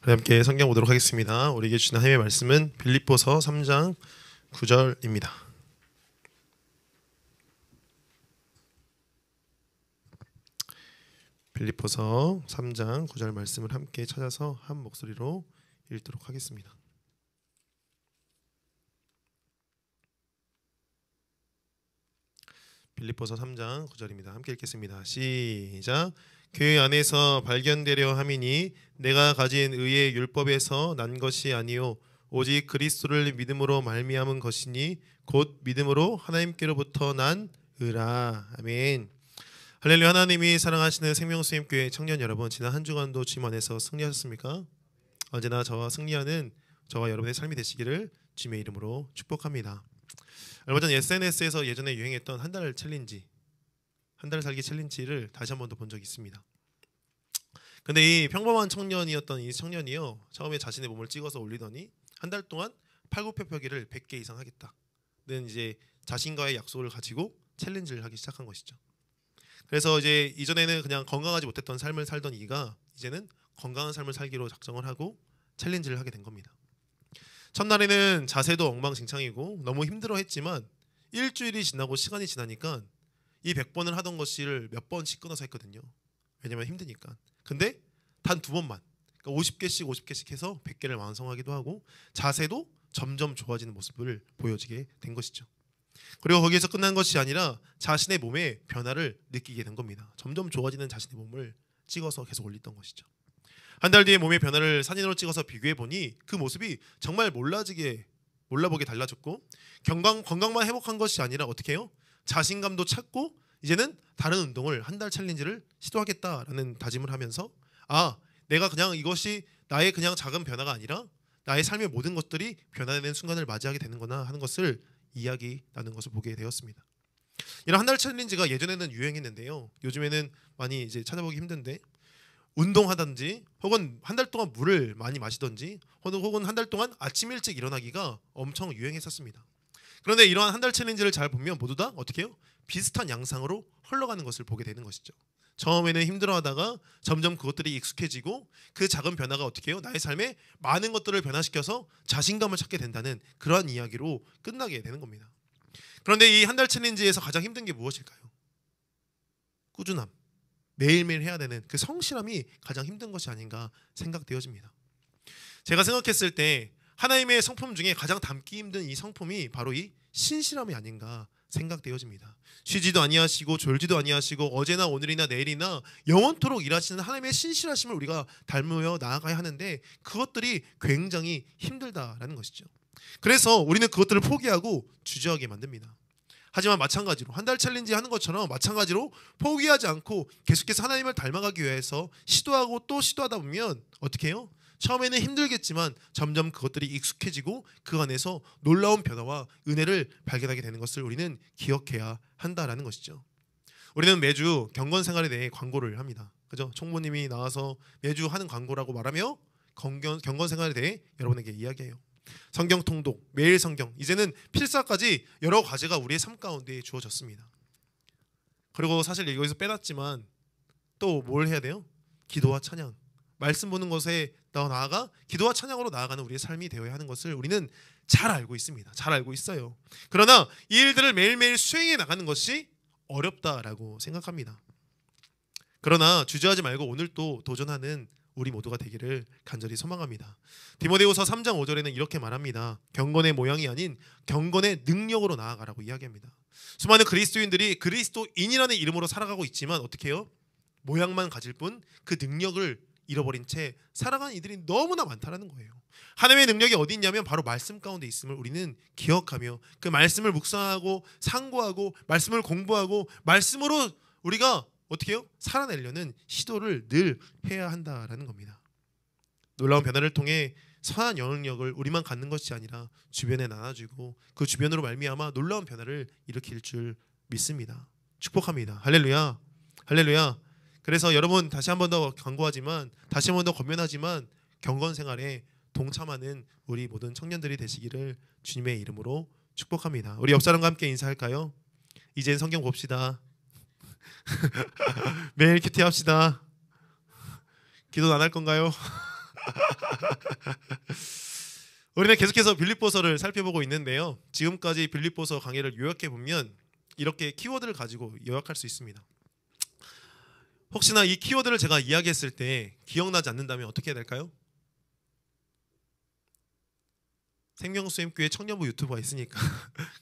우리 함께 성경 보도록 하겠습니다. 우리에게 주신 하나님의 말씀은 빌립보서 3장 9절입니다. 빌립보서 3장 9절 말씀을 함께 찾아서 한 목소리로 읽도록 하겠습니다. 빌립보서 3장 9절입니다. 함께 읽겠습니다. 시작. 교회 안에서 발견되려 함이니 내가 가진 의의 율법에서 난 것이 아니요 오직 그리스도를 믿음으로 말미암은 것이니 곧 믿음으로 하나님께로부터 난 의라. 아멘. 할렐루야. 하나님이 사랑하시는 생명수임교회 청년 여러분, 지난 한 주간도 주님 안에서 승리하셨습니까? 언제나 저와 승리하는 저와 여러분의 삶이 되시기를 주님의 이름으로 축복합니다. 얼마 전 SNS에서 예전에 유행했던 한 달 챌린지, 한 달 살기 챌린지를 다시 한 번 더 본 적이 있습니다. 근데 이 평범한 청년이었던 이 청년이요, 처음에 자신의 몸을 찍어서 올리더니 한 달 동안 팔굽혀펴기를 100개 이상 하겠다는 이제 자신과의 약속을 가지고 챌린지를 하기 시작한 것이죠. 그래서 이제 이전에는 그냥 건강하지 못했던 삶을 살던 이가 이제는 건강한 삶을 살기로 작정을 하고 챌린지를 하게 된 겁니다. 첫날에는 자세도 엉망진창이고 너무 힘들어했지만 일주일이 지나고 시간이 지나니까 이 100번을 하던 것을 몇 번씩 끊어서 했거든요. 왜냐면 힘드니까. 근데 단 2번만, 그러니까 50개씩 해서 100개를 완성하기도 하고 자세도 점점 좋아지는 모습을 보여지게 된 것이죠. 그리고 거기에서 끝난 것이 아니라 자신의 몸에 변화를 느끼게 된 겁니다. 점점 좋아지는 자신의 몸을 찍어서 계속 올렸던 것이죠. 한 달 뒤에 몸의 변화를 사진으로 찍어서 비교해 보니 그 모습이 정말 몰라보게 달라졌고, 건강만 회복한 것이 아니라 어떻게 해요? 자신감도 찾고 이제는 다른 운동을 한 달 챌린지를 시도하겠다라는 다짐을 하면서 내가 그냥 이것이 나의 그냥 작은 변화가 아니라 나의 삶의 모든 것들이 변화되는 순간을 맞이하게 되는구나 하는 것을 이야기 나눈 것을 보게 되었습니다. 이런 한 달 챌린지가 예전에는 유행했는데요, 요즘에는 많이 이제 찾아보기 힘든데, 운동하든지 혹은 한 달 동안 물을 많이 마시든지 혹은 한 달 동안 아침 일찍 일어나기가 엄청 유행했었습니다. 그런데 이러한 한 달 챌린지를 잘 보면 모두 다 어떻게 해요? 비슷한 양상으로 흘러가는 것을 보게 되는 것이죠. 처음에는 힘들어하다가 점점 그것들이 익숙해지고 그 작은 변화가 어떻게 해요? 나의 삶에 많은 것들을 변화시켜서 자신감을 찾게 된다는 그러한 이야기로 끝나게 되는 겁니다. 그런데 이 한 달 챌린지에서 가장 힘든 게 무엇일까요? 꾸준함. 매일매일 해야 되는 그 성실함이 가장 힘든 것이 아닌가 생각되어집니다. 제가 생각했을 때 하나님의 성품 중에 가장 담기 힘든 이 성품이 바로 이 신실함이 아닌가 생각되어집니다. 쉬지도 아니하시고 졸지도 아니하시고 어제나 오늘이나 내일이나 영원토록 일하시는 하나님의 신실하심을 우리가 닮으며 나아가야 하는데 그것들이 굉장히 힘들다라는 것이죠. 그래서 우리는 그것들을 포기하고 주저하게 만듭니다. 하지만 마찬가지로 한 달 챌린지 하는 것처럼 마찬가지로 포기하지 않고 계속해서 하나님을 닮아가기 위해서 시도하고 또 시도하다 보면 어떻게 해요? 처음에는 힘들겠지만 점점 그것들이 익숙해지고 그 안에서 놀라운 변화와 은혜를 발견하게 되는 것을 우리는 기억해야 한다라는 것이죠. 우리는 매주 경건 생활에 대해 광고를 합니다. 그죠? 총무님이 나와서 매주 하는 광고라고 말하며 경건 생활에 대해 여러분에게 이야기해요. 성경 통독, 매일 성경, 이제는 필사까지 여러 과제가 우리의 삶 가운데 주어졌습니다. 그리고 사실 여기서 빼놨지만 또 뭘 해야 돼요? 기도와 찬양, 말씀 보는 것에 더 나아가 기도와 찬양으로 나아가는 우리의 삶이 되어야 하는 것을 우리는 잘 알고 있습니다. 잘 알고 있어요. 그러나 이 일들을 매일매일 수행해 나가는 것이 어렵다라고 생각합니다. 그러나 주저하지 말고 오늘 또 도전하는 우리 모두가 되기를 간절히 소망합니다. 디모데후서 3장 5절에는 이렇게 말합니다. 경건의 모양이 아닌 경건의 능력으로 나아가라고 이야기합니다. 수많은 그리스도인들이 그리스도인이라는 이름으로 살아가고 있지만 어떻게 해요? 모양만 가질 뿐 그 능력을 잃어버린 채 살아가는 이들이 너무나 많다는 거예요. 하나님의 능력이 어디 있냐면 바로 말씀 가운데 있음을 우리는 기억하며 그 말씀을 묵상하고 상고하고 말씀을 공부하고 말씀으로 우리가 어떻게 해요? 살아내려는 시도를 늘 해야 한다라는 겁니다. 놀라운 변화를 통해 선한 영향력을 우리만 갖는 것이 아니라 주변에 나눠주고 그 주변으로 말미암아 놀라운 변화를 일으킬 줄 믿습니다. 축복합니다. 할렐루야. 할렐루야. 그래서 여러분, 다시 한 번 더 강구하지만, 다시 한 번 더 권면하지만 경건 생활에 동참하는 우리 모든 청년들이 되시기를 주님의 이름으로 축복합니다. 우리 옆 사람과 함께 인사할까요? 이젠 성경 봅시다. 매일 큐티 합시다. 기도 안 할 건가요? 우리는 계속해서 빌립보서를 살펴보고 있는데요. 지금까지 빌립보서 강의를 요약해 보면 이렇게 키워드를 가지고 요약할 수 있습니다. 혹시나 이 키워드를 제가 이야기했을 때 기억나지 않는다면 어떻게 해야 될까요? 생명수임교회 청년부 유튜브가 있으니까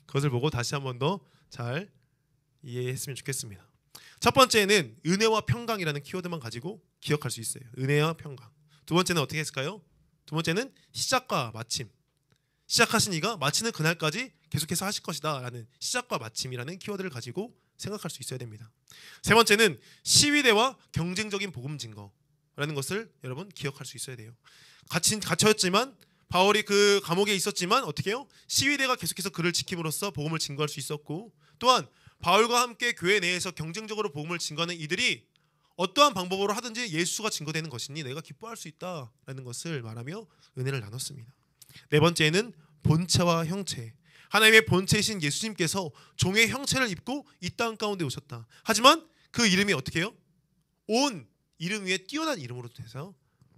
그것을 보고 다시 한 번 더 잘 이해했으면 좋겠습니다. 첫 번째는 은혜와 평강이라는 키워드만 가지고 기억할 수 있어요. 은혜와 평강. 두 번째는 어떻게 했을까요? 두 번째는 시작과 마침. 시작하신 이가 마치는 그날까지 계속해서 하실 것이다 라는 시작과 마침이라는 키워드를 가지고 생각할 수 있어야 됩니다. 세 번째는 시위대와 경쟁적인 복음 증거라는 것을 여러분 기억할 수 있어야 돼요. 갇혀있지만 바울이 그 감옥에 있었지만 어떻게 해요? 시위대가 계속해서 그를 지킴으로써 복음을 증거할 수 있었고, 또한 바울과 함께 교회 내에서 경쟁적으로 복음을 증거하는 이들이 어떠한 방법으로 하든지 예수가 증거되는 것이니 내가 기뻐할 수 있다라는 것을 말하며 은혜를 나눴습니다. 네 번째는 본체와 형체. 하나님의 본체이신 예수님께서 종의 형체를 입고 이 땅 가운데 오셨다. 하지만 그 이름이 어떻게 해요? 온 이름 위에 뛰어난 이름으로 돼서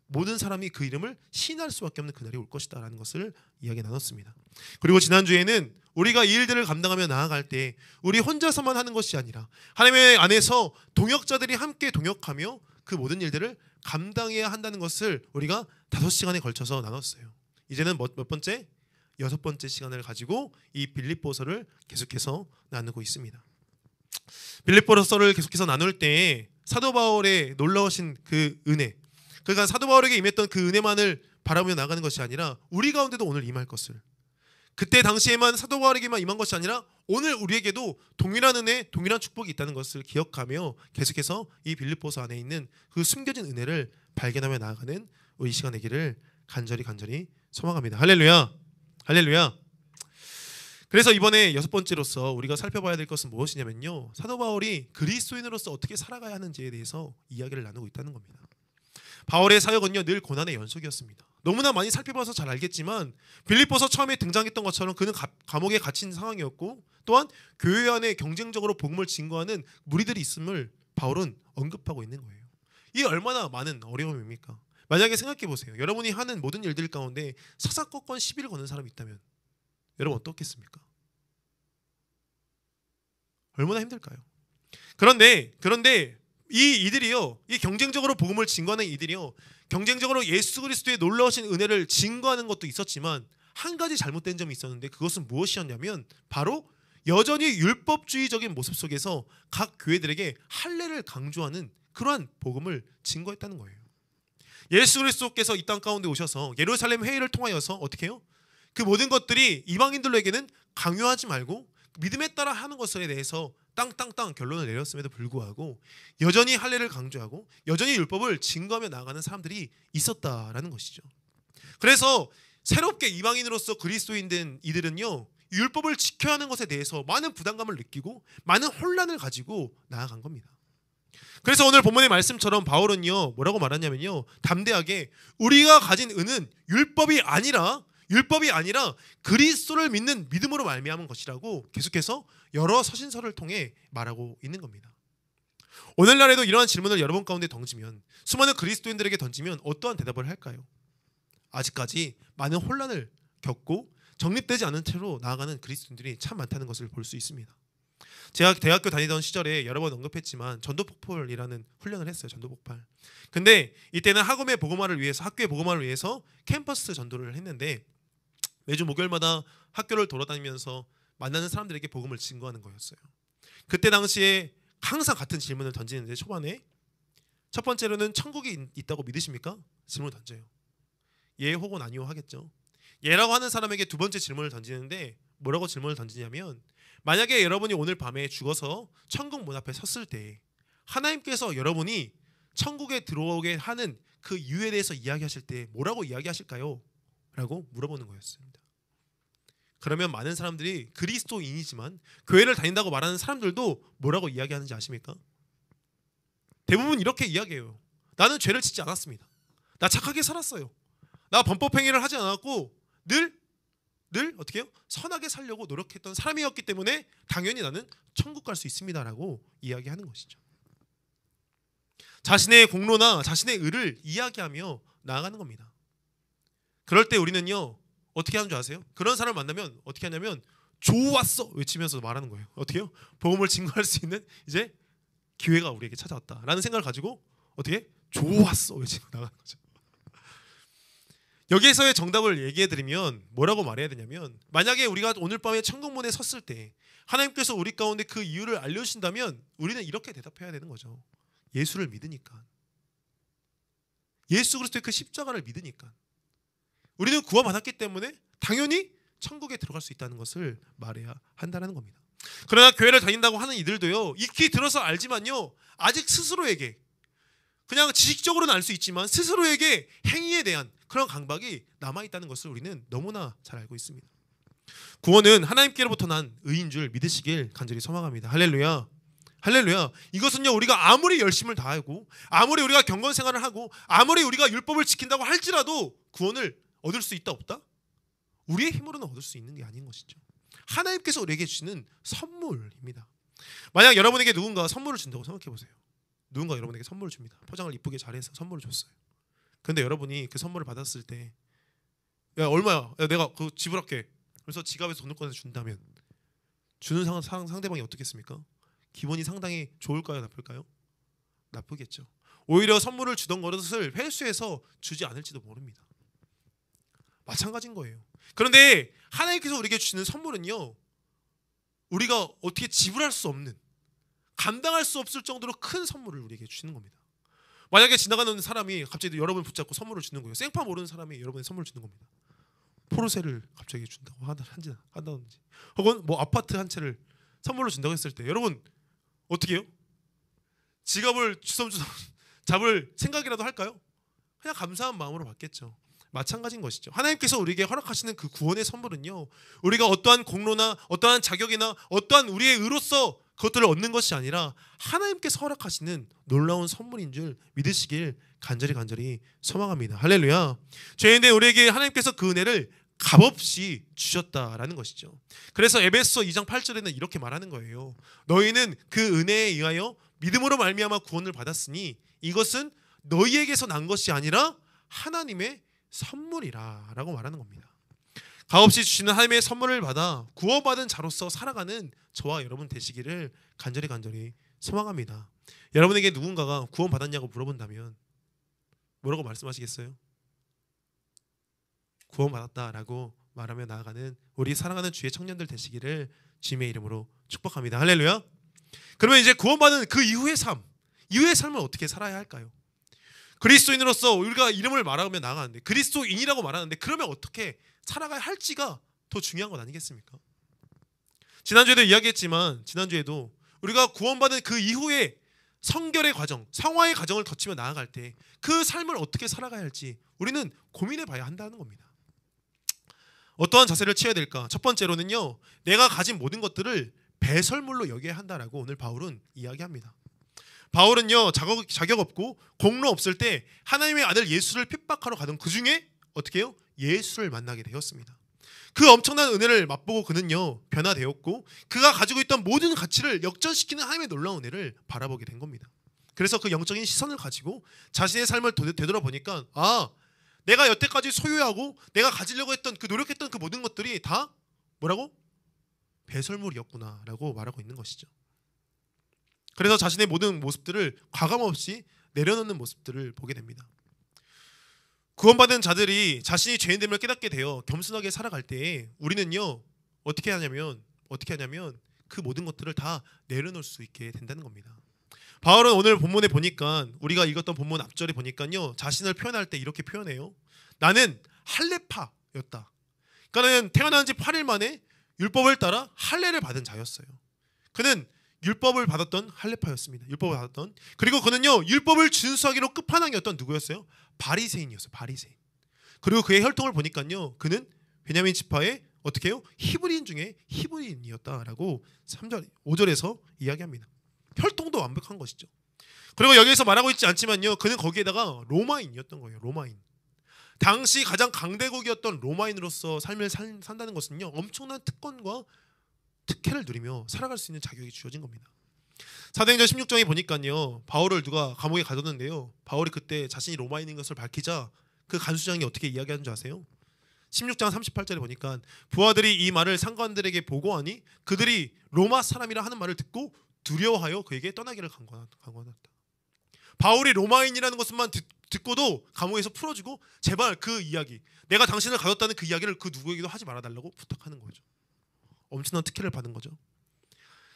모든 사람이 그 이름을 신할 수밖에 없는 그날이 올 것이다 라는 것을 이야기 나눴습니다. 그리고 지난주에는 우리가 이 일들을 감당하며 나아갈 때 우리 혼자서만 하는 것이 아니라 하나님의 안에서 동역자들이 함께 동역하며 그 모든 일들을 감당해야 한다는 것을 우리가 5시간에 걸쳐서 나눴어요. 이제는 몇 번째? 6번째 시간을 가지고 이 빌립보서를 계속해서 나누고 있습니다. 빌립보서를 계속해서 나눌 때 사도 바울의 놀라우신 그 은혜, 그러니까 사도 바울에게 임했던 그 은혜만을 바라보며 나가는 것이 아니라 우리 가운데도 오늘 임할 것을, 그때 당시에만 사도 바울에게만 임한 것이 아니라 오늘 우리에게도 동일한 은혜, 동일한 축복이 있다는 것을 기억하며 계속해서 이 빌립보서 안에 있는 그 숨겨진 은혜를 발견하며 나아가는 우리 시간 되기를 간절히 소망합니다. 할렐루야, 할렐루야. 그래서 이번에 6번째로서 우리가 살펴봐야 될 것은 무엇이냐면요, 사도 바울이 그리스도인으로서 어떻게 살아가야 하는지에 대해서 이야기를 나누고 있다는 겁니다. 바울의 사역은요 늘 고난의 연속이었습니다. 너무나 많이 살펴봐서 잘 알겠지만 빌립보서 처음에 등장했던 것처럼 그는 감옥에 갇힌 상황이었고, 또한 교회 안에 경쟁적으로 복음을 증거하는 무리들이 있음을 바울은 언급하고 있는 거예요. 이 얼마나 많은 어려움입니까? 만약에 생각해 보세요. 여러분이 하는 모든 일들 가운데 사사건건 시비를 거는 사람이 있다면 여러분 어떻겠습니까? 얼마나 힘들까요? 그런데 이 이들이요, 이 경쟁적으로 복음을 증거하는 이들이요, 경쟁적으로 예수 그리스도의 놀라우신 은혜를 증거하는 것도 있었지만 한 가지 잘못된 점이 있었는데 그것은 무엇이었냐면 바로 여전히 율법주의적인 모습 속에서 각 교회들에게 할례를 강조하는 그러한 복음을 증거했다는 거예요. 예수 그리스도께서 이 땅 가운데 오셔서 예루살렘 회의를 통하여서 어떻게 해요? 그 모든 것들이 이방인들에게는 강요하지 말고 믿음에 따라 하는 것에 대해서 땅땅땅 결론을 내렸음에도 불구하고 여전히 할례를 강조하고 여전히 율법을 증거하며 나아가는 사람들이 있었다라는 것이죠. 그래서 새롭게 이방인으로서 그리스도인 된 이들은요, 율법을 지켜야 하는 것에 대해서 많은 부담감을 느끼고 많은 혼란을 가지고 나아간 겁니다. 그래서 오늘 본문의 말씀처럼 바울은요 뭐라고 말하냐면요, 담대하게 우리가 가진 은은 율법이 아니라 그리스도를 믿는 믿음으로 말미암은 것이라고 계속해서 여러 서신서를 통해 말하고 있는 겁니다. 오늘날에도 이러한 질문을 여러분 가운데 던지면, 수많은 그리스도인들에게 던지면 어떠한 대답을 할까요? 아직까지 많은 혼란을 겪고 정립되지 않은 채로 나아가는 그리스도인들이 참 많다는 것을 볼 수 있습니다. 제가 대학교 다니던 시절에 여러 번 언급했지만 전도폭발이라는 훈련을 했어요. 전도폭발. 근데 이때는 학교의 복음화를 위해서 캠퍼스 전도를 했는데 매주 목요일마다 학교를 돌아다니면서 만나는 사람들에게 복음을 증거하는 거였어요. 그때 당시에 항상 같은 질문을 던지는데, 초반에 첫 번째로는 천국이 있다고 믿으십니까? 질문을 던져요. 예 혹은 아니요 하겠죠. 예라고 하는 사람에게 두 번째 질문을 던지는데 뭐라고 질문을 던지냐면, 만약에 여러분이 오늘 밤에 죽어서 천국 문 앞에 섰을 때 하나님께서 여러분이 천국에 들어오게 하는 그 이유에 대해서 이야기하실 때 뭐라고 이야기하실까요? 라고 물어보는 거였습니다. 그러면 많은 사람들이 그리스도인이지만 교회를 다닌다고 말하는 사람들도 뭐라고 이야기하는지 아십니까? 대부분 이렇게 이야기해요. 나는 죄를 짓지 않았습니다. 나 착하게 살았어요. 나 범법행위를 하지 않았고 늘 어떻게 해요? 선하게 살려고 노력했던 사람이었기 때문에 당연히 나는 천국 갈 수 있습니다라고 이야기하는 것이죠. 자신의 공로나 자신의 의를 이야기하며 나아가는 겁니다. 그럴 때 우리는요 어떻게 하는 줄 아세요? 그런 사람을 만나면 어떻게 하냐면 좋았어 외치면서 말하는 거예요. 어떻게요? 복음을 증거할 수 있는 이제 기회가 우리에게 찾아왔다라는 생각을 가지고 어떻게 좋았어 외치고 나가는 거죠. 여기에서의 정답을 얘기해드리면 뭐라고 말해야 되냐면, 만약에 우리가 오늘 밤에 천국문에 섰을 때 하나님께서 우리 가운데 그 이유를 알려주신다면 우리는 이렇게 대답해야 되는 거죠. 예수를 믿으니까, 예수 그리스도의 그 십자가를 믿으니까, 우리는 구원받았기 때문에 당연히 천국에 들어갈 수 있다는 것을 말해야 한다는 겁니다. 그러나 교회를 다닌다고 하는 이들도요 익히 들어서 알지만요 아직 스스로에게, 그냥 지식적으로는 알 수 있지만 스스로에게 행위에 대한 그런 강박이 남아있다는 것을 우리는 너무나 잘 알고 있습니다. 구원은 하나님께로부터 난 의인 줄 믿으시길 간절히 소망합니다. 할렐루야, 할렐루야. 이것은요 우리가 아무리 열심을 다하고 아무리 우리가 경건생활을 하고 아무리 우리가 율법을 지킨다고 할지라도 구원을 얻을 수 있다 없다? 우리의 힘으로는 얻을 수 있는 게 아닌 것이죠. 하나님께서 우리에게 주시는 선물입니다. 만약 여러분에게 누군가 선물을 준다고 생각해 보세요. 누군가 여러분에게 선물을 줍니다. 포장을 이쁘게 잘해서 선물을 줬어요. 근데 여러분이 그 선물을 받았을 때, 야 얼마야? 야 내가 그거 지불할게. 그래서 지갑에서 돈을 꺼내서 준다면 주는 상대방이 어떻겠습니까? 기분이 상당히 좋을까요, 나쁠까요? 나쁘겠죠. 오히려 선물을 주던 것을 회수해서 주지 않을지도 모릅니다. 마찬가지인 거예요. 그런데 하나님께서 우리에게 주시는 선물은요 우리가 어떻게 지불할 수 없는, 감당할 수 없을 정도로 큰 선물을 우리에게 주시는 겁니다. 만약에 지나가는 사람이 갑자기 여러분을 붙잡고 선물을 주는 거예요. 생파 모르는 사람이 여러분의 선물을 주는 겁니다. 포르쉐를 갑자기 준다고 한다든지, 혹은 뭐 아파트 한 채를 선물로 준다고 했을 때 여러분 어떻게 해요? 지갑을 주섬주섬 잡을 생각이라도 할까요? 그냥 감사한 마음으로 받겠죠. 마찬가지인 것이죠. 하나님께서 우리에게 허락하시는 그 구원의 선물은요 우리가 어떠한 공로나 어떠한 자격이나 어떠한 우리의 의로서 그것들을 얻는 것이 아니라 하나님께서 허락하시는 놀라운 선물인 줄 믿으시길 간절히 소망합니다. 할렐루야. 죄인된 우리에게 하나님께서 그 은혜를 값없이 주셨다라는 것이죠. 그래서 에베소 2장 8절에는 이렇게 말하는 거예요. 너희는 그 은혜에 의하여 믿음으로 말미암아 구원을 받았으니 이것은 너희에게서 난 것이 아니라 하나님의 선물이라 라고 말하는 겁니다. 값없이 주시는 하나님의 선물을 받아 구원받은 자로서 살아가는 저와 여러분 되시기를 간절히 소망합니다. 여러분에게 누군가가 구원받았냐고 물어본다면 뭐라고 말씀하시겠어요? 구원받았다라고 말하며 나아가는 우리 사랑하는 주의 청년들 되시기를 주님의 이름으로 축복합니다. 할렐루야. 그러면 이제 구원받은 그 이후의 삶을 어떻게 살아야 할까요? 그리스도인으로서 우리가 이름을 말하며 나아가는데, 그리스도인이라고 말하는데 그러면 어떻게 살아가야 할지가 더 중요한 것 아니겠습니까? 지난주에도 이야기했지만 지난주에도 우리가 구원받은 그 이후에 성결의 과정, 성화의 과정을 거치며 나아갈 때 그 삶을 어떻게 살아가야 할지 우리는 고민해 봐야 한다는 겁니다. 어떠한 자세를 취해야 될까? 첫 번째로는요 내가 가진 모든 것들을 배설물로 여겨야 한다라고 오늘 바울은 이야기합니다. 바울은요 자격 없고 공로 없을 때 하나님의 아들 예수를 핍박하러 가던 그 중에 어떻게 해요? 예수를 만나게 되었습니다. 그 엄청난 은혜를 맛보고 그는요 변화되었고 그가 가지고 있던 모든 가치를 역전시키는 하나님의 놀라운 은혜를 바라보게 된 겁니다. 그래서 그 영적인 시선을 가지고 자신의 삶을 되돌아보니까 내가 여태까지 소유하고 내가 가지려고 했던 그 노력했던 그 모든 것들이 다 뭐라고? 배설물이었구나 라고 말하고 있는 것이죠. 그래서 자신의 모든 모습들을 과감없이 내려놓는 모습들을 보게 됩니다. 구원받은 자들이 자신이 죄인됨을 깨닫게 되어 겸손하게 살아갈 때 우리는요 어떻게 하냐면 그 모든 것들을 다 내려놓을 수 있게 된다는 겁니다. 바울은 오늘 본문에 보니까, 우리가 읽었던 본문 앞절에 보니까요 자신을 표현할 때 이렇게 표현해요. 나는 할례파였다. 그러니까는 태어난 지 8일 만에 율법을 따라 할례를 받은 자였어요. 그는 율법을 받았던 할례파였습니다. 율법을 받았던. 그리고 그는요 율법을 준수하기로 끝판왕이었던 누구였어요? 바리새인이었어요. 바리새인. 그리고 그의 혈통을 보니까요 그는 베냐민 지파의 어떻게 해요? 히브리인 중에 히브리인이었다라고 3절 5절에서 이야기합니다. 혈통도 완벽한 것이죠. 그리고 여기에서 말하고 있지 않지만요 그는 거기에다가 로마인이었던 거예요. 로마인. 당시 가장 강대국이었던 로마인으로서 삶을 산다는 것은요 엄청난 특권과 특혜를 누리며 살아갈 수 있는 자격이 주어진 겁니다. 사도행전 16장에 보니까요 바울을 누가 감옥에 가뒀는데요 바울이 그때 자신이 로마인인 것을 밝히자 그 간수장이 어떻게 이야기하는 줄 아세요? 16장 38절에 보니까 부하들이 이 말을 상관들에게 보고하니 그들이 로마 사람이라 하는 말을 듣고 두려워하여 그에게 떠나기를 강권하였다. 바울이 로마인이라는 것만 듣고도 감옥에서 풀어주고 제발 그 이야기, 내가 당신을 가뒀다는 그 이야기를 그 누구에게도 하지 말아달라고 부탁하는 거죠. 엄청난 특혜를 받은 거죠.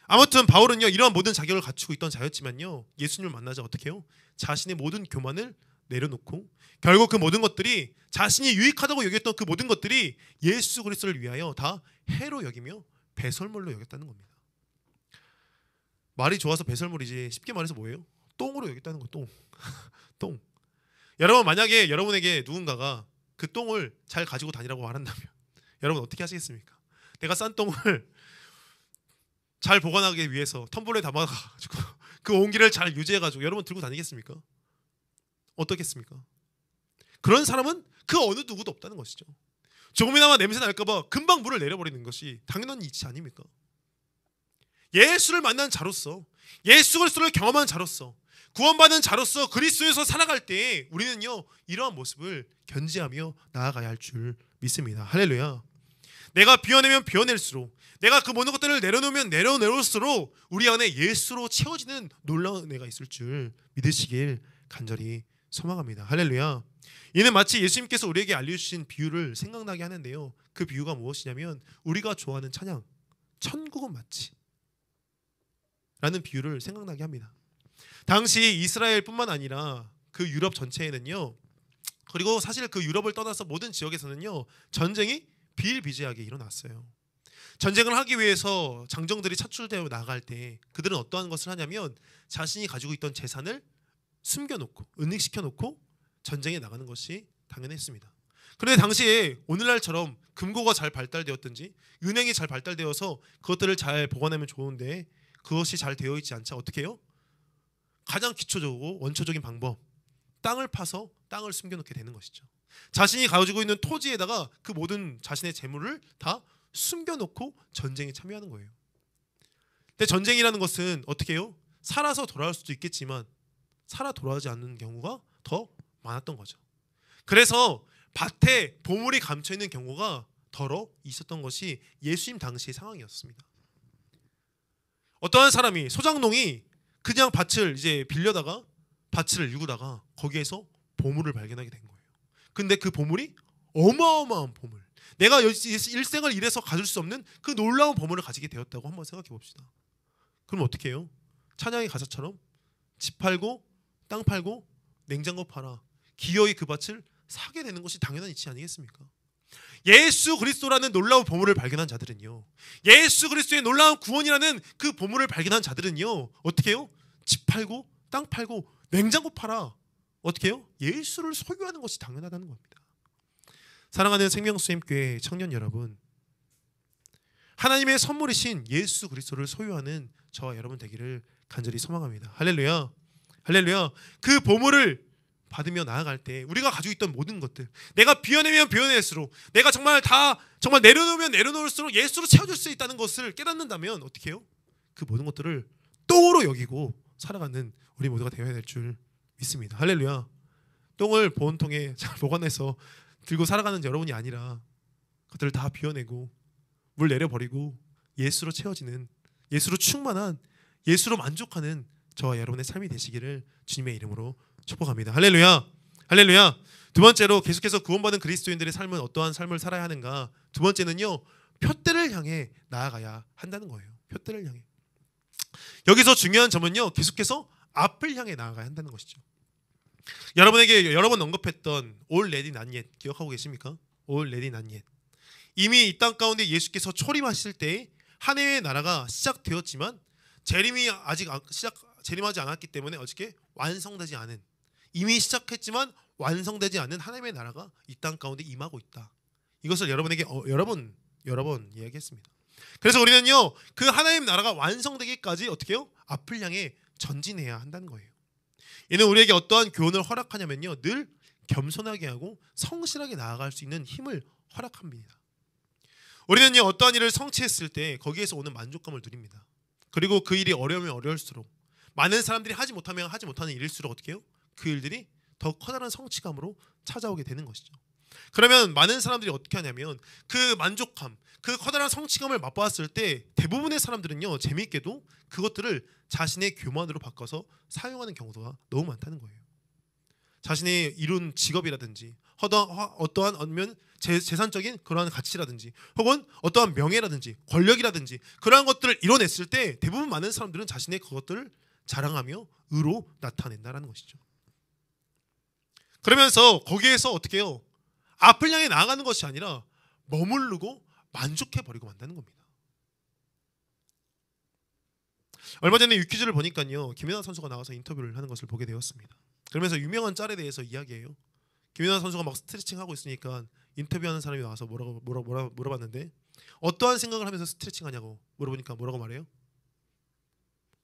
아무튼 바울은요 이러한 모든 자격을 갖추고 있던 자였지만요 예수님을 만나자 어떻게 해요? 자신의 모든 교만을 내려놓고 결국 그 모든 것들이 자신이 유익하다고 여겼던 그 모든 것들이 예수 그리스도를 위하여 다 해로 여기며 배설물로 여겼다는 겁니다. 말이 좋아서 배설물이지 쉽게 말해서 뭐예요? 똥으로 여겼다는 거예요. 똥. 여러분 만약에 여러분에게 누군가가 그 똥을 잘 가지고 다니라고 말한다면 여러분 어떻게 하시겠습니까? 내가 싼 똥을 잘 보관하기 위해서 텀블러에 담아가지고 그 온기를 잘 유지해가지고 여러분 들고 다니겠습니까? 어떻겠습니까? 그런 사람은 그 어느 누구도 없다는 것이죠. 조금이나마 냄새 날까봐 금방 물을 내려버리는 것이 당연한 이치 아닙니까? 예수를 만난 자로서, 예수 그리스도를 경험한 자로서, 구원받은 자로서 그리스도에서 살아갈 때 우리는요 이러한 모습을 견지하며 나아가야 할 줄 믿습니다. 할렐루야. 내가 비워내면 비워낼수록, 내가 그 모든 것들을 내려놓으면 내려놓을수록 우리 안에 예수로 채워지는 놀라운 은혜가 있을 줄 믿으시길 간절히 소망합니다. 할렐루야. 이는 마치 예수님께서 우리에게 알려주신 비유를 생각나게 하는데요. 그 비유가 무엇이냐면 우리가 좋아하는 찬양 천국은 마치 라는 비유를 생각나게 합니다. 당시 이스라엘뿐만 아니라 그 유럽 전체에는요, 그리고 사실 그 유럽을 떠나서 모든 지역에서는요 전쟁이 비일비재하게 일어났어요. 전쟁을 하기 위해서 장정들이 차출되어 나갈 때 그들은 어떠한 것을 하냐면 자신이 가지고 있던 재산을 숨겨놓고 은닉시켜놓고 전쟁에 나가는 것이 당연했습니다. 그런데 당시에 오늘날처럼 금고가 잘 발달되었든지 은행이 잘 발달되어서 그것들을 잘 보관하면 좋은데 그것이 잘 되어 있지 않자 어떻게 해요? 가장 기초적이고 원초적인 방법, 땅을 파서 땅을 숨겨놓게 되는 것이죠. 자신이 가지고 있는 토지에다가 그 모든 자신의 재물을 다 숨겨놓고 전쟁에 참여하는 거예요. 근데 전쟁이라는 것은 어떻게 해요? 살아서 돌아올 수도 있겠지만 살아 돌아오지 않는 경우가 더 많았던 거죠. 그래서 밭에 보물이 감춰있는 경우가 더러 있었던 것이 예수님 당시의 상황이었습니다. 어떠한 사람이 소장농이 그냥 밭을 이제 빌려다가 밭을 일구다가 거기에서 보물을 발견하게 된 거예요. 근데 그 보물이 어마어마한 보물, 내가 일생을 일해서 가질 수 없는 그 놀라운 보물을 가지게 되었다고 한번 생각해 봅시다. 그럼 어떻게 해요? 찬양의 가사처럼 집 팔고 땅 팔고 냉장고 팔아 기어이 그 밭을 사게 되는 것이 당연한 이치 아니겠습니까? 예수 그리스도라는 놀라운 보물을 발견한 자들은요, 예수 그리스도의 놀라운 구원이라는 그 보물을 발견한 자들은요 어떻게 해요? 집 팔고 땅 팔고 냉장고 팔아 어떻게 해요? 예수를 소유하는 것이 당연하다는 겁니다. 사랑하는 생명수임교회 청년 여러분, 하나님의 선물이신 예수 그리스도를 소유하는 저와 여러분 되기를 간절히 소망합니다. 할렐루야. 할렐루야. 그 보물을 받으며 나아갈 때 우리가 가지고 있던 모든 것들, 내가 비워내면 비워낼수록, 내가 정말 내려놓으면 내려놓을수록 예수로 채워줄 수 있다는 것을 깨닫는다면 어떻게 해요? 그 모든 것들을 똥으로 여기고 살아가는 우리 모두가 되어야 될 줄 믿습니다. 할렐루야. 똥을 보온통에 잘 보관해서 들고 살아가는 여러분이 아니라 그것들을 다 비워내고 물 내려버리고 예수로 채워지는, 예수로 충만한, 예수로 만족하는 저와 여러분의 삶이 되시기를 주님의 이름으로 축복합니다. 할렐루야. 할렐루야. 두 번째로 계속해서 구원받은 그리스도인들의 삶은 어떠한 삶을 살아야 하는가? 두 번째는요, 표대를 향해 나아가야 한다는 거예요. 표대를 향해. 여기서 중요한 점은요, 계속해서 앞을 향해 나아가야 한다는 것이죠. 여러분에게 여러 번 언급했던 All Ready Not Yet 기억하고 계십니까? All Ready Not Yet. 이미 이 땅 가운데 예수께서 초림하실 때 하나님의 나라가 시작되었지만 재림하지 않았기 때문에 어떻게 완성되지 않은, 이미 시작했지만 완성되지 않은 하나님의 나라가 이 땅 가운데 임하고 있다. 이것을 여러분에게 여러 번 이야기했습니다. 그래서 우리는요, 그 하나님 나라가 완성되기까지 어떻게 해요? 앞을 향해 전진해야 한다는 거예요. 이는 우리에게 어떠한 교훈을 허락하냐면요, 늘 겸손하게 하고 성실하게 나아갈 수 있는 힘을 허락합니다. 우리는요, 어떠한 일을 성취했을 때 거기에서 오는 만족감을 누립니다. 그리고 그 일이 어려우면 어려울수록, 많은 사람들이 하지 못하면 하지 못하는 일일수록 어떻게 해요? 그 일들이 더 커다란 성취감으로 찾아오게 되는 것이죠. 그러면 많은 사람들이 어떻게 하냐면 그 만족감, 그 커다란 성취감을 맛보았을 때 대부분의 사람들은요, 재미있게도 그것들을 자신의 교만으로 바꿔서 사용하는 경우가 너무 많다는 거예요. 자신이 이룬 직업이라든지 어떠한 어떤 재산적인 그러한 가치라든지 혹은 어떠한 명예라든지 권력이라든지 그러한 것들을 이뤄냈을 때 대부분 많은 사람들은 자신의 그것들을 자랑하며 의로 나타낸다라는 것이죠. 그러면서 거기에서 어떻게 해요? 앞을 향해 나아가는 것이 아니라 머무르고 만족해버리고 만다는 겁니다. 얼마 전에 유퀴즈를 보니까요, 김연아 선수가 나와서 인터뷰를 하는 것을 보게 되었습니다. 그러면서 유명한 짤에 대해서 이야기해요. 김연아 선수가 막 스트레칭 하고 있으니까 인터뷰하는 사람이 나와서 물어봤는데 어떠한 생각을 하면서 스트레칭 하냐고 물어보니까 뭐라고 말해요?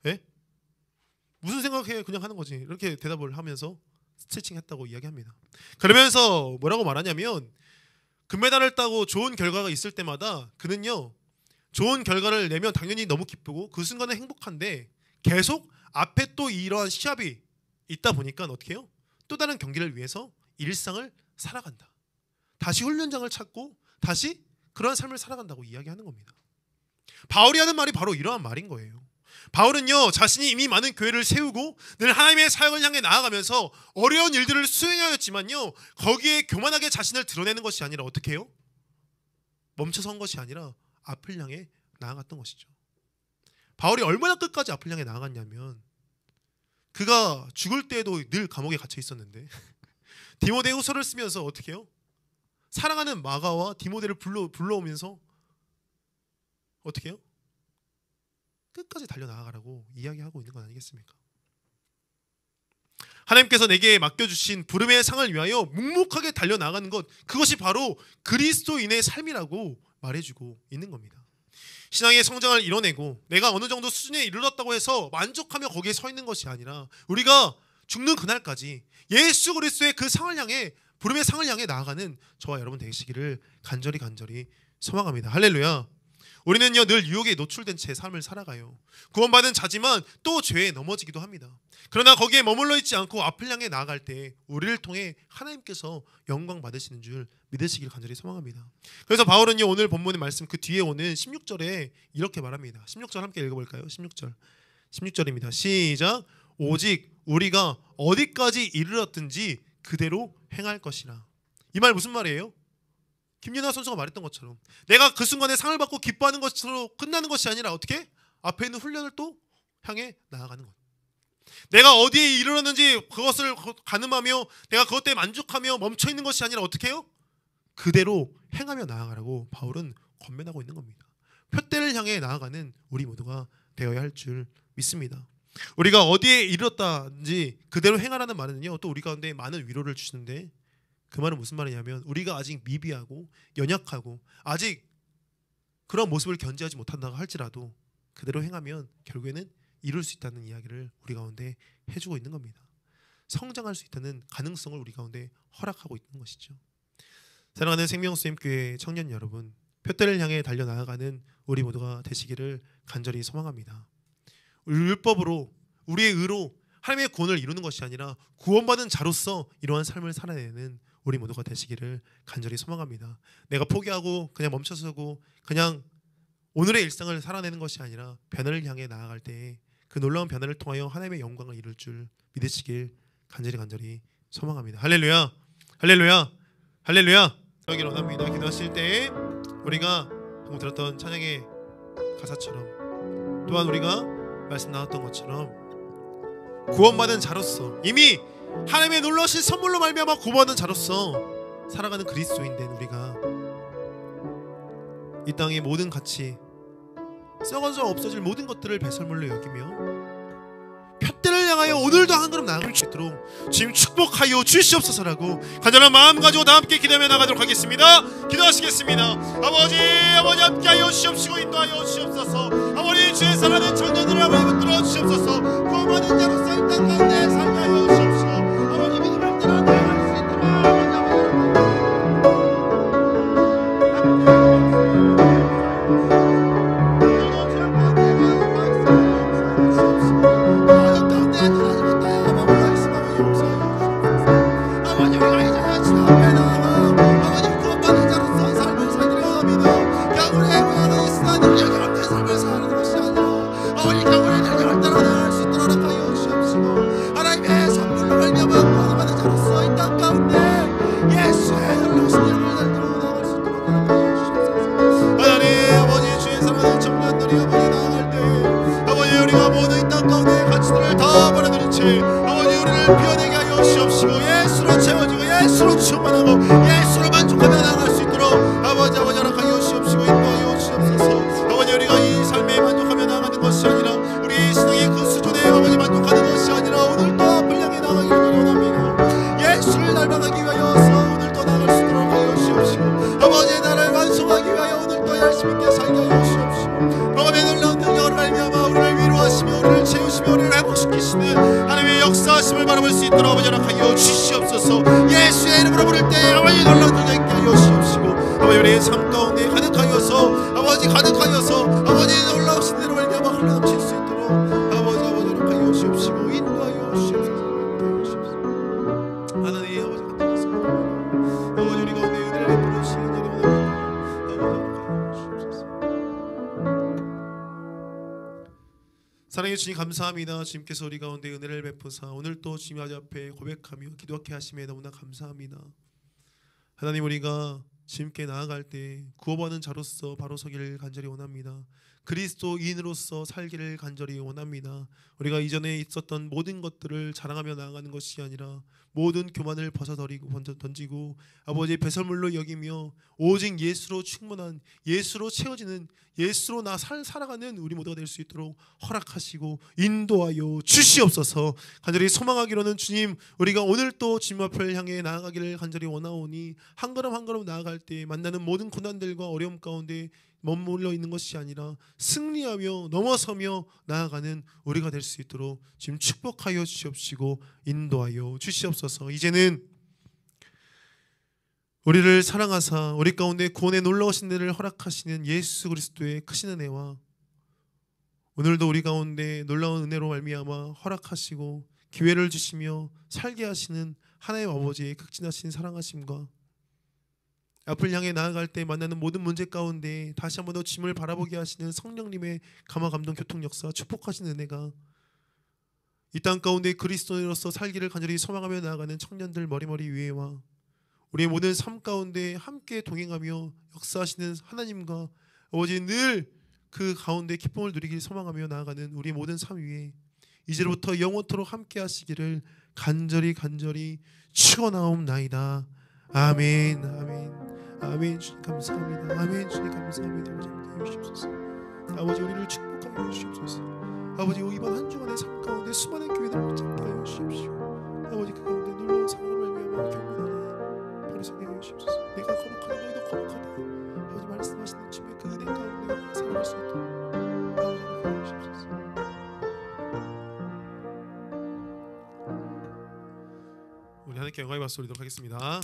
예? 무슨 생각해? 그냥 하는 거지. 이렇게 대답을 하면서 스트레칭 했다고 이야기합니다. 그러면서 뭐라고 말하냐면 금메달을 따고 좋은 결과가 있을 때마다 그는요, 좋은 결과를 내면 당연히 너무 기쁘고 그 순간은 행복한데 계속 앞에 또 이러한 시합이 있다 보니까 어떻게 해요? 또 다른 경기를 위해서 일상을 살아간다. 다시 훈련장을 찾고 다시 그러한 삶을 살아간다고 이야기하는 겁니다. 바울이 하는 말이 바로 이러한 말인 거예요. 바울은요, 자신이 이미 많은 교회를 세우고 늘 하나님의 사역을 향해 나아가면서 어려운 일들을 수행하였지만요, 거기에 교만하게 자신을 드러내는 것이 아니라 어떻게 해요? 멈춰선 것이 아니라 앞을 향해 나아갔던 것이죠. 바울이 얼마나 끝까지 앞을 향해 나아갔냐면 그가 죽을 때에도 늘 감옥에 갇혀 있었는데 디모데후서를 쓰면서 어떻게 해요? 사랑하는 마가와 디모데를 불러오면서 어떻게 해요? 끝까지 달려나가라고 이야기하고 있는 건 아니겠습니까? 하나님께서 내게 맡겨주신 부름의 상을 위하여 묵묵하게 달려나가는 것, 그것이 바로 그리스도인의 삶이라고 말해주고 있는 겁니다. 신앙의 성장을 이뤄내고 내가 어느 정도 수준에 이르렀다고 해서 만족하며 거기에 서 있는 것이 아니라 우리가 죽는 그날까지 예수 그리스도의 그 상을 향해, 부름의 상을 향해 나아가는 저와 여러분 되시기를 간절히 소망합니다. 할렐루야. 우리는요, 늘 유혹에 노출된 채 삶을 살아가요. 구원받은 자지만 또 죄에 넘어지기도 합니다. 그러나 거기에 머물러 있지 않고 앞을 향해 나아갈 때 우리를 통해 하나님께서 영광 받으시는 줄 믿으시길 간절히 소망합니다. 그래서 바울은요, 오늘 본문의 말씀 그 뒤에 오는 16절에 이렇게 말합니다. 16절 함께 읽어볼까요? 16절입니다. 시작. 오직 우리가 어디까지 이르렀든지 그대로 행할 것이라. 이 말 무슨 말이에요? 김연아 선수가 말했던 것처럼 내가 그 순간에 상을 받고 기뻐하는 것으로 끝나는 것이 아니라 어떻게? 앞에 있는 훈련을 또 향해 나아가는 것. 내가 어디에 이르렀는지 그것을 가늠하며 내가 그것 때문에 만족하며 멈춰있는 것이 아니라 어떻게 해요? 그대로 행하며 나아가라고 바울은 권면하고 있는 겁니다. 표대를 향해 나아가는 우리 모두가 되어야 할 줄 믿습니다. 우리가 어디에 이르렀다는지 그대로 행하라는 말은요, 또 우리 가운데 많은 위로를 주시는데 그 말은 무슨 말이냐면 우리가 아직 미비하고 연약하고 아직 그런 모습을 견지하지 못한다고 할지라도 그대로 행하면 결국에는 이룰 수 있다는 이야기를 우리 가운데 해주고 있는 겁니다. 성장할 수 있다는 가능성을 우리 가운데 허락하고 있는 것이죠. 사랑하는 생명수님교회 청년 여러분, 표대를 향해 달려나가는 우리 모두가 되시기를 간절히 소망합니다. 율법으로 우리의 의로 하나님의 구원을 이루는 것이 아니라 구원받은 자로서 이러한 삶을 살아내는 우리 모두가 되시기를 간절히 소망합니다. 내가 포기하고 그냥 멈춰서고 그냥 오늘의 일상을 살아내는 것이 아니라 변화를 향해 나아갈 때 그 놀라운 변화를 통하여 하나님의 영광을 이룰 줄 믿으시길 간절히 소망합니다. 할렐루야, 할렐루야, 할렐루야. 그러길 원합니다. 기도하실 때 우리가 방금 들었던 찬양의 가사처럼 또한 우리가 말씀 나눴던 것처럼 구원받은 자로서 이미 하나님의 놀라우신 선물로 말미암아 구원받은 자로서 살아가는 그리스도인 된 우리가 이 땅의 모든 가치, 썩어져 없어질 모든 것들을 배설물로 여기며 표대를 향하여 오늘도 한 걸음 나아갈 수 있도록 주님 축복하여 주시옵소서라고 간절한 마음 가지고 다 함께 기도하며 나가도록 하겠습니다. 기도하시겠습니다. 아버지 함께하여 주시옵시고 인도하여 주시옵소서. 아버지 주의 사랑하는 청년들을 아버지 붙들어 주시옵소서. 구원받은 자로서 이 땅 가운데 살게 하여 주시옵소서. 아버지 믿음을 따라 나아갈 수 있도록 주시옵소서. 하나님 아버지 감사합니다. 아버지 우리 가운데 은혜를 베풀어 주시는 자를 원합니다. 아버지 주옵소서. 사랑해 주님 감사합니다. 주님께서 우리 가운데 은혜를 베푸사 오늘 또 주님 앞에 고백하며 기도하게 하심에 너무나 감사합니다. 하나님 우리가 주님께 나아갈 때 구원받는 자로서 바로 서기를 간절히 원합니다. 그리스도인으로서 살기를 간절히 원합니다. 우리가 이전에 있었던 모든 것들을 자랑하며 나아가는 것이 아니라 모든 교만을 벗어버리고 던지고 아버지의 배설물로 여기며 오직 예수로 충만한, 예수로 채워지는, 예수로 살아가는 우리 모두가 될 수 있도록 허락하시고 인도하여 주시옵소서. 간절히 소망하기로는 주님 우리가 오늘 또 주님 앞을 향해 나아가기를 간절히 원하오니 한 걸음 한 걸음 나아갈 때 만나는 모든 고난들과 어려움 가운데 머물러 있는 것이 아니라 승리하며 넘어서며 나아가는 우리가 될 수 있도록 지금 축복하여 주시옵시고 인도하여 주시옵소서. 이제는 우리를 사랑하사 우리 가운데 구원에 놀라우신 은혜를 허락하시는 예수 그리스도의 크신 은혜와 오늘도 우리 가운데 놀라운 은혜로 말미암아 허락하시고 기회를 주시며 살게 하시는 하나님 아버지의 극진하신 사랑하심과 앞을 향해 나아갈 때 만나는 모든 문제 가운데 다시 한 번 더 주님을 바라보게 하시는 성령님의 감화 감동 교통 역사 축복하시는 은혜가 이 땅 가운데 그리스도인으로서 살기를 간절히 소망하며 나아가는 청년들 머리머리 위에와 우리의 모든 삶 가운데 함께 동행하며 역사하시는 하나님과 아버지 늘 그 가운데 기쁨을 누리길 소망하며 나아가는 우리 모든 삶 위에 이제부터 영원토록 함께 하시기를 간절히 축원하옵나이다. 아멘 아멘 아멘. 주님 감사합니다. 아멘. 주님 감사합니다. 아버지 함께 주시옵소서. 아버지 우리를 축복하여 주시옵소서. 아버지 이번 한 주간의 삶 가운데 수많은 교회들을 붙잡게 하여 주십시오. 아버지 그 가운데 놀라운 사랑을 말미암아 경건하게 바로 서게 하여 주십소서. 내가 거룩하다 너희도 거룩하다 아버지 말씀하시는 주님의 그 은혜 가운데 살아갈 수 있도록 아버지 하여 주십소서. 우리 하나님께 영광의 박수 올리도록 하겠습니다.